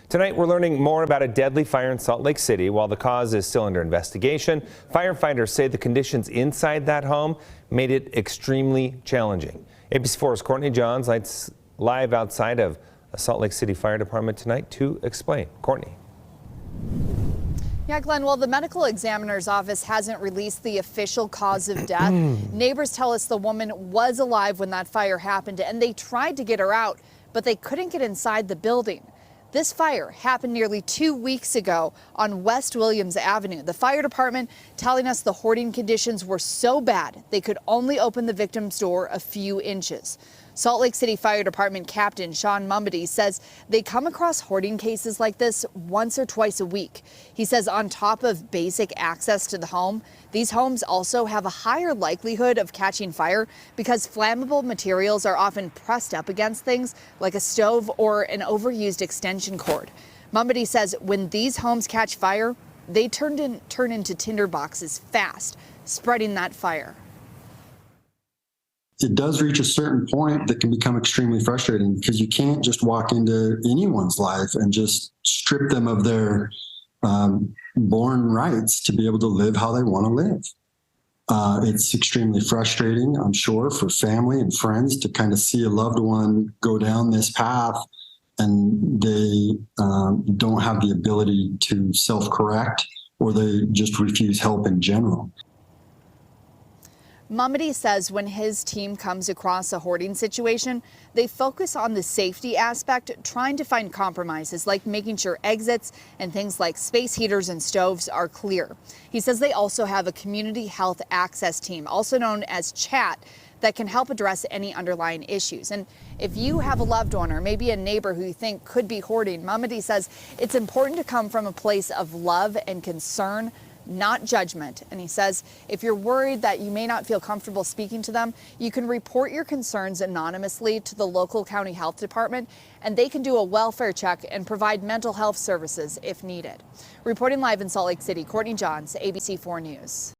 Tonight, we're learning more about a deadly fire in Salt Lake City. While the cause is still under investigation, firefighters say the conditions inside that home made it extremely challenging. ABC4's Courtney Johns lights live outside of a Salt Lake City Fire Department tonight to explain. Courtney. Yeah, Glenn, well, the medical examiner's office hasn't released the official cause of death. Neighbors tell us the woman was alive when that fire happened, and they tried to get her out, but they couldn't get inside the building. This fire happened nearly 2 weeks ago on West Williams Avenue. The fire department telling us the hoarding conditions were so bad they could only open the victim's door a few inches. Salt Lake City Fire Department Captain Sean Mumbody says they come across hoarding cases like this once or twice a week. He says on top of basic access to the home, these homes also have a higher likelihood of catching fire because flammable materials are often pressed up against things like a stove or an overused extension cord. Mumbody says when these homes catch fire, they turn into tinder boxes fast, spreading that fire. It does reach a certain point that can become extremely frustrating because you can't just walk into anyone's life and just strip them of their born rights to be able to live how they want to live. It's extremely frustrating, I'm sure, for family and friends to kind of see a loved one go down this path and they don't have the ability to self-correct, or they just refuse help in general. Mumbody says when his team comes across a hoarding situation, they focus on the safety aspect, trying to find compromises like making sure exits and things like space heaters and stoves are clear. He says they also have a community health access team, also known as CHAT, that can help address any underlying issues. And if you have a loved one or maybe a neighbor who you think could be hoarding, Mumbody says it's important to come from a place of love and concern, not judgment. And he says if you're worried that you may not feel comfortable speaking to them, you can report your concerns anonymously to the local county health department, and they can do a welfare check and provide mental health services if needed. Reporting live in Salt Lake City, Courtney Johns, ABC4 News.